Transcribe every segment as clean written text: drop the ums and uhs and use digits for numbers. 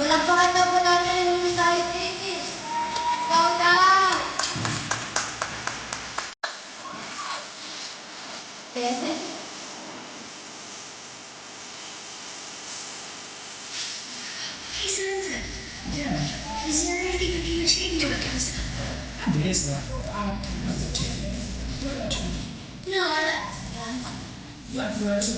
Palakpakan na po natin yung tayo tinis. Ikaw na! Pwede? Hey Santa. Yeah. Is there anything you can change with us? There's not. Not the change. No, Black Lives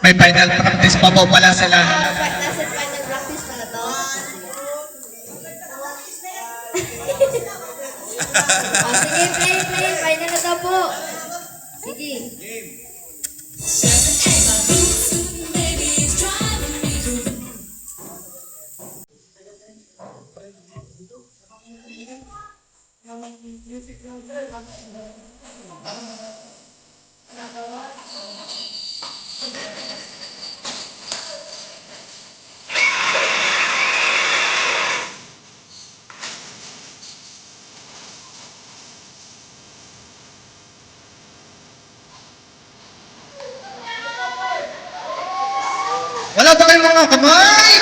May final practice pa po pala sila. Nasa final practice pa na to. Sige, play. Final na daw po. Sige. Wala ba kayong mga kamay?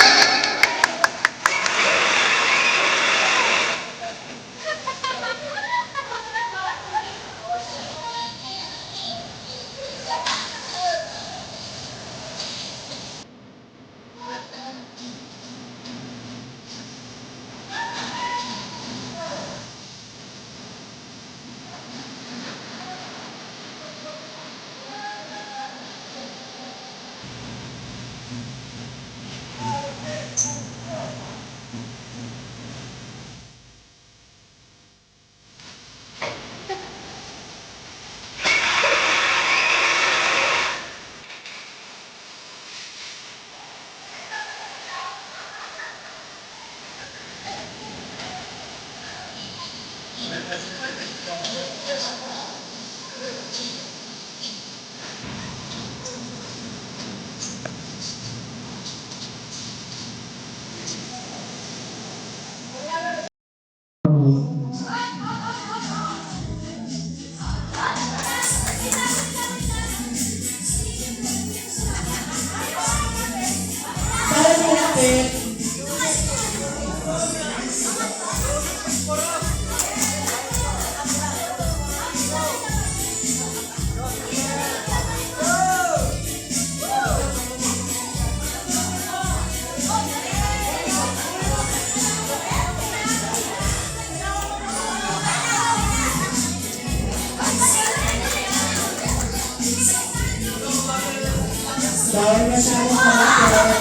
Bawal masyadong malapit.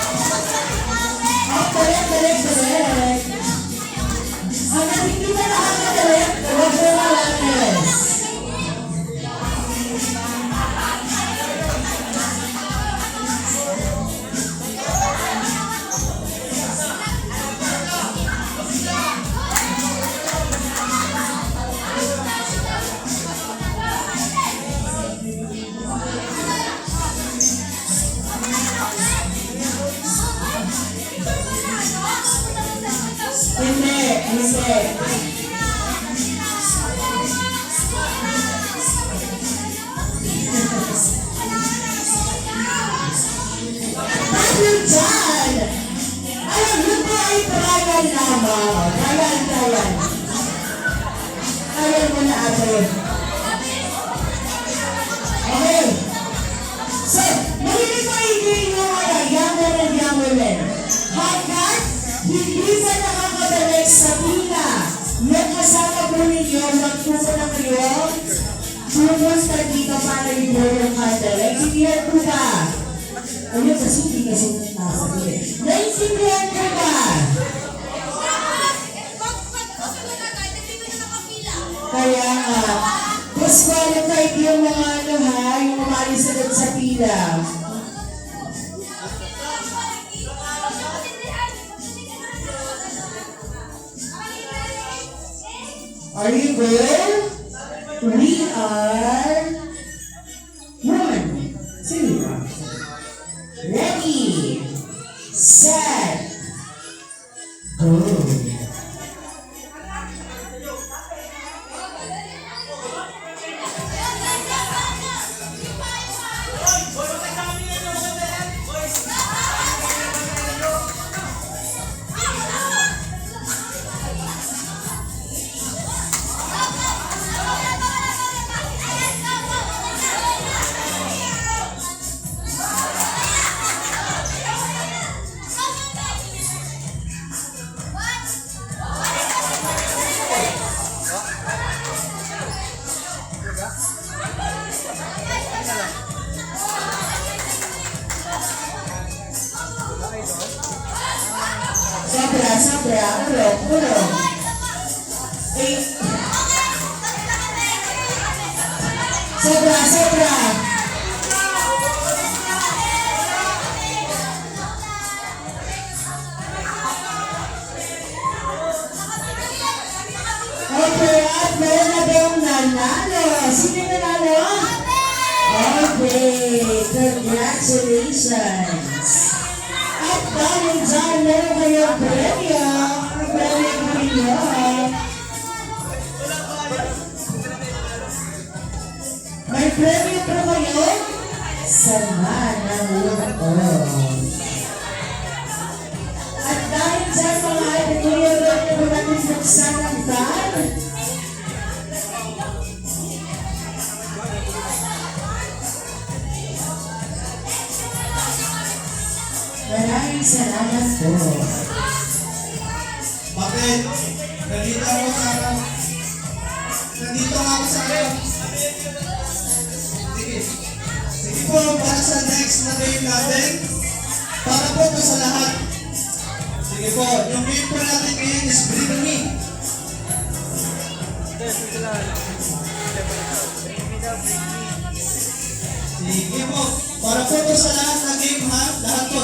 Oh, correct. Hanggang hindi na nakakadalip, huwag mo malakas. Hindi. Dahil dyan, alam mo po ay trial lamang. Trial. Trial mo na ate. Okay. So, narinig mo yung yamunin. Hanggat hindi sa nakakabalik sa pila, yung kasama po ninyo, magpupo na kayo, pupunta dito para libre yung candle. Naintindihan po ba? Ayun, kasi hindi kasi nasabi. Naintindihan po ba? Kaya nga, disqualified yung mga yung umalis agad sa pila. Are you good? We are one, two, ready, set, go. Sobra, ulo. Sobra. Okay, at meron na ba yung nanalo? Sino yung nanalo? Okay, congratulations. At dahil dyan, meron kayong premyo. Ang premyo ko ninyo. May premyo pa kayo? Sama ng loob. At dahil dyan, mga ipinulong na po natin buksan ang tan. Maraming salamat po. Bakit? Nandito nga ako sa Sige po, para sa next na game natin, para po ito sa lahat. Sige po, yung game po natin ngayon is Bring Me. Sige po, para po ito sa lahat na game ha, lahat po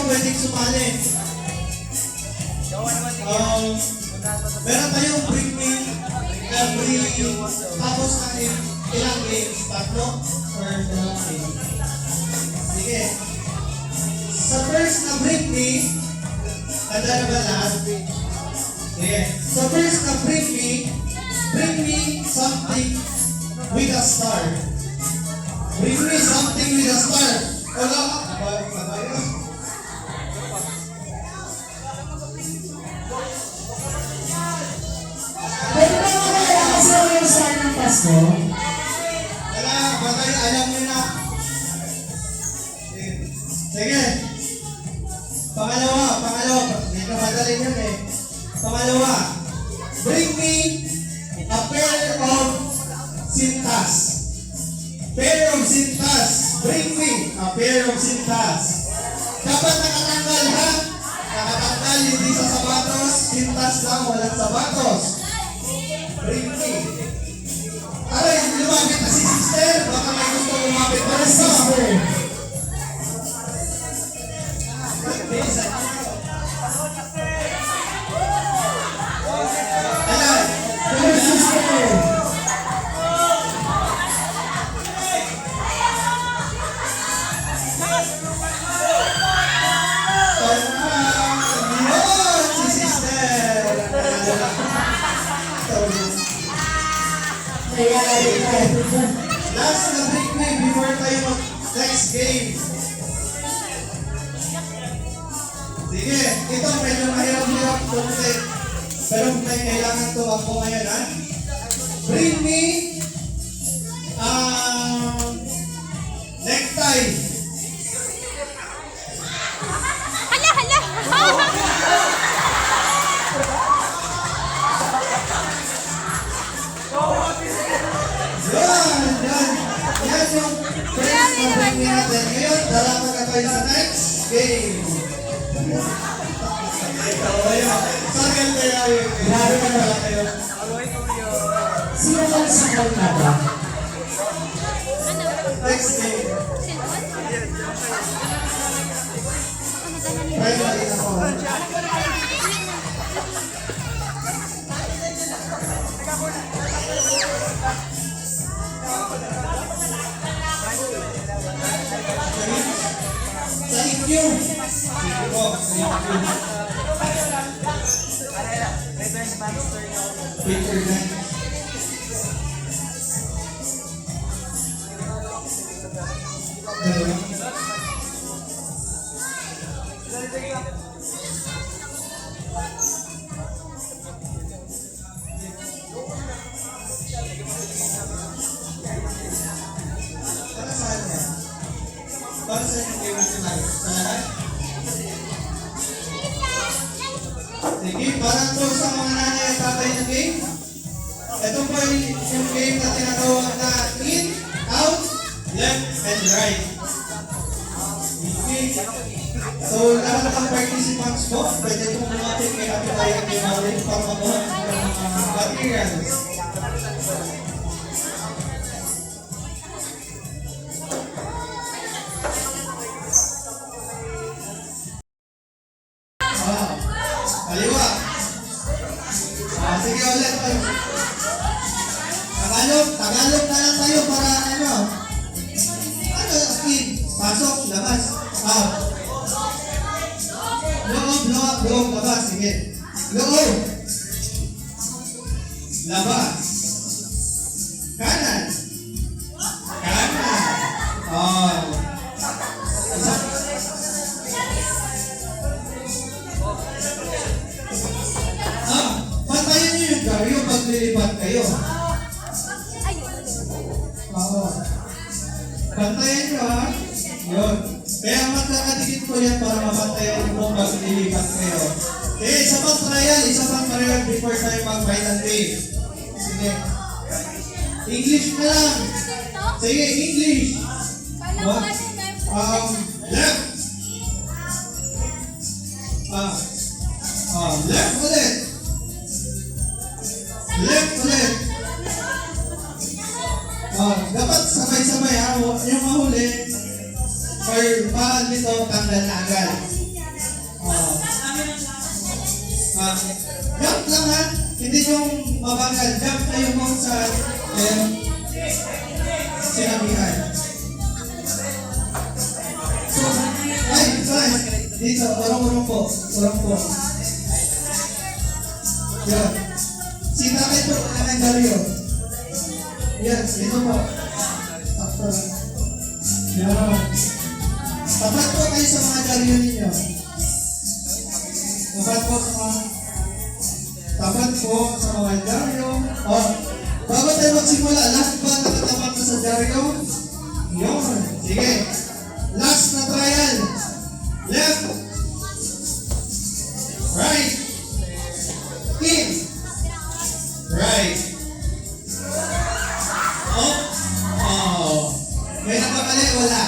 pwedeng sumali. Meron tayong Bring Me every tapos na ilang games, tatlo or dalawang games. Sige. Sa first na Bring Me, handa na ba lahat? Sige. Sa first na Bring Me something with a star. Bring me something with a star. Wala ka. Pwede ba makakala kasi ako yung star ng Pasko? Wala, bagay, alam nyo na. Sige. Pangalawa. Medyo madali yun eh. Pangalawa. Bring me a pair of cintas. Pair of cintas. bring me a pair of sintas. Dapat nakatanggal ha? Nakatanggal, hindi sa sapatos. Sintas lang, walang sapatos. Bring me. Aray, lumapit na si sister. Baka may gusto lumapit pa rin sa Sister. Ayan. Dear sister. Yun, si sister. Nangyari tayo. Last na break me before tayo mag-next game. Sige, ito medyo mahirap-hirap konti. Pero may kailangan to ako ngayon, ha? Bring me necktie. Yan, yan. Yan yung first na bring me natin. Ngayon, dalaman na tayo sa next game. Sakal kaya yun. Grabe ka na. Kayo. Sino bang sakal na ba? Next game. Try na rin ako. Sa IQ. Sige po, sa IQ. Paper gun. Dalawa. Para saan yan? Para saan yung game natin tayo? Sa lahat? Sige, para to sa mga nanay at tatay na game. Ito po yung game na tinatawag na in, out, left, and right. Okay. So, lahat ng participants po, pwede itong lumapit kay Ate Ryan kay Maureen para makuha ng mga materials. Kaliwa. Sige ulit. Tagalog na lang tayo para ano? In, pasok, labas. Out. Loob, labas. Sige. Loob. Labas. Kanan. Oh. Patayin niyo yung garyo pag lilipat kayo. Oo. Bantayan nyo ha. Yun. Kaya magkakadikit ko yan para mabantayan nyo kung pag lilipat kayo. Isa pang trial before tayo mag-final game. Sige. English na lang. Sige, English. Left. Left ulit. Left ulit. Dapat sabay-sabay ha. Yung mahuli, or paan nito, tanggal na agad. Jump lang ha. Hindi yung mabagal. Jump na yung mount sa sinabihan. Ay, sorry. Dito, urong po. Yan. Sitakay po na ng garyo. Yan, dito po. Sakto lang. Yan. Tapat po kayo sa mga garyo ninyo. Tapat po sa mga garyo. Bago tayo magsimula, lahat ba nakatapat na sa garyo? Yun. Sige. Last na trial. Left. Right. In. Right. May nagkamali, wala.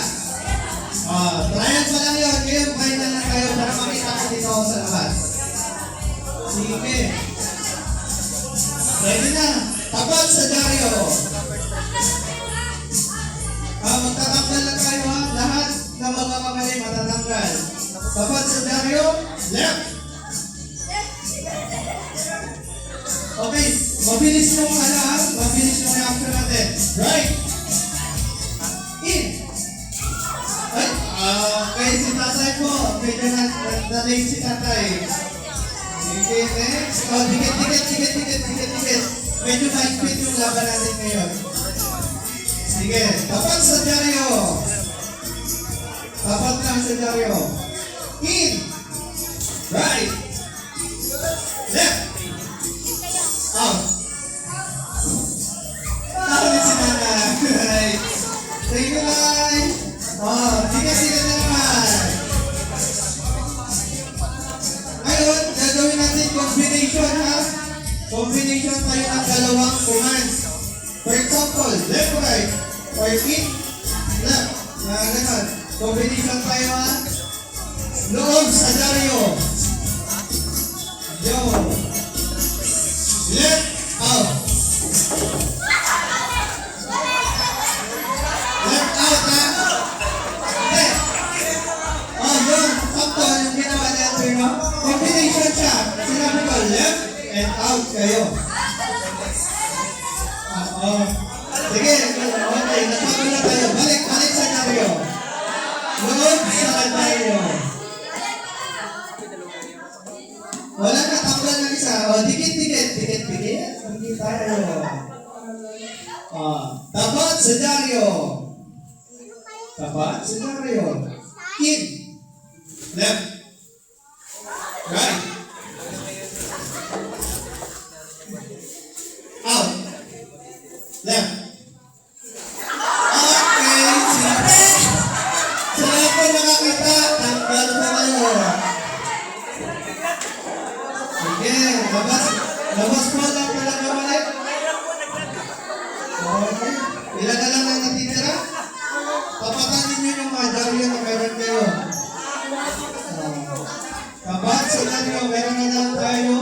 Trial pa lang yun. Ngayon, final na tayo para makita ko dito ako sa labas. Sige. Ready na. Tapat sa Dario. Magtatanggal na tayo ha. Lahat na mga kamali matatanggal. Tapat sa Dario. Left. Okay. Mabilis yung mabilis yung reaction natin. Right. In. Ay, kay si tatay po. Medyo na-late si tatay. Sige, next. Dikit. Medyo mahigpit yung laban natin ngayon. Sige, tapat sa Dario. Tapat lang sa Dario. In. Right. Left. Out. Ulit si nanay. Thank you, Nay. Tiga na naman. Ngayon, gagawin natin combination ha. Combination tayo ng dalawang commands. For example, left, right. Or in, left. Ganun. Combination tayo ha. Loob sa Dario. Yo. Left, out. Left out ha. Left. Yun. Sakto yung ginawa natin no? Combination siya. Sinabi ko, left and out kayo. Sige. Okay. Nagpago na tayo. Balik sa Dario. Loob sa Dario. Wala na, tanggal ng isa. Dikit. Hindi tayo. Tapat sa Dario. Tapat sa Dario. In. Left. Right. Out. Left. Okay. Sila po nakakita. Tanggal po kayo. Sige, labas po lang pala kamali. Okay. Ilan na lang ang natitira? Papatanin nyo yung mga Dario na meron kayo. Tapat sa Dario, meron na lang tayo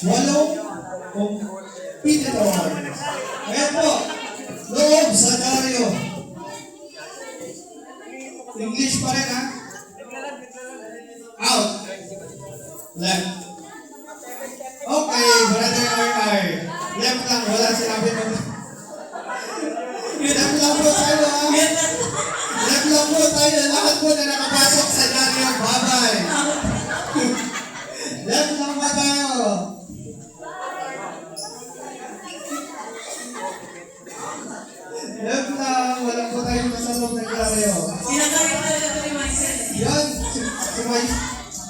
8 competitor. Ngayon po, loob sa Dario. English pa rin ha? Out. Left. Okay, brother RR. Left lang, wala sinabi mo. Left lang po tayo ha. Left lang po tayo. Lahat po na nakapasok sa Dario. Bye-bye. Left lang po tayo. Left lang. Wala po tayo nasa loob ng Dario. Yan.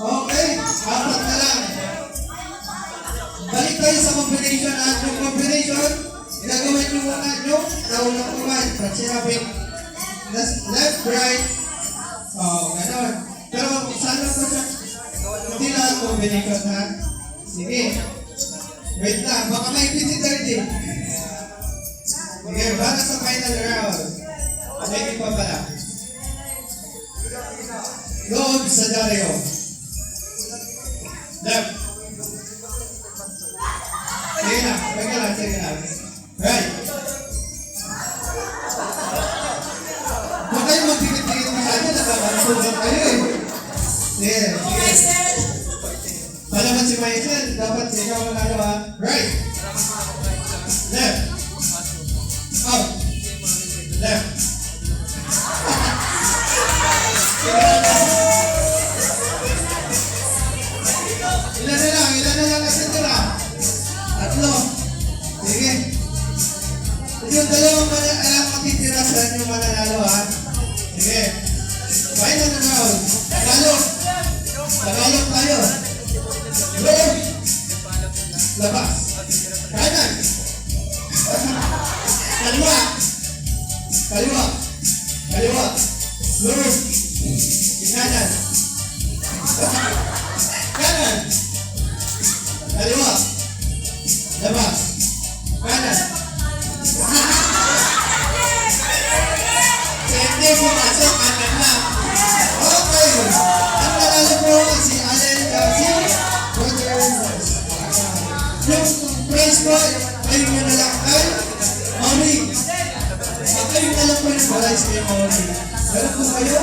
Okay. Apat na lang. Balik tayo sa combination at yung combination, gagawin nyo muna nyo sa unang command. Pag sinabing left, right, gano'n. Pero sana po siya, hindi lang combination ha. Sige. Wait lang, baka may piti-30. Sige, para sa final round. May pa pala. Loob sa Dario. Left. Sige lang. Right. Huwag kayo magpikit-pikit masyado, nakakasunod kayo eh. Sige. Malaman si Maisel, dapat ikaw ang nagawa. Right. Left. Out. Left. Ilan na lang natitira? 3. Sige. Yung dalawang matitira sa inyo mananalo ha. Sige. Final round. Tagalog tayo. Loob. Labas. Kanan. Kaliwa. Loob. Kanan. Kaliwa. Labas. Kanan. Sige. pumasok, anak na. Okay. Ang nanalo po si Allen Garcia, Brothers. Yung prize po, ayun nyo na lang kay Maureen. At ayun na lang po yung prize kay Maureen. Meron po kayo?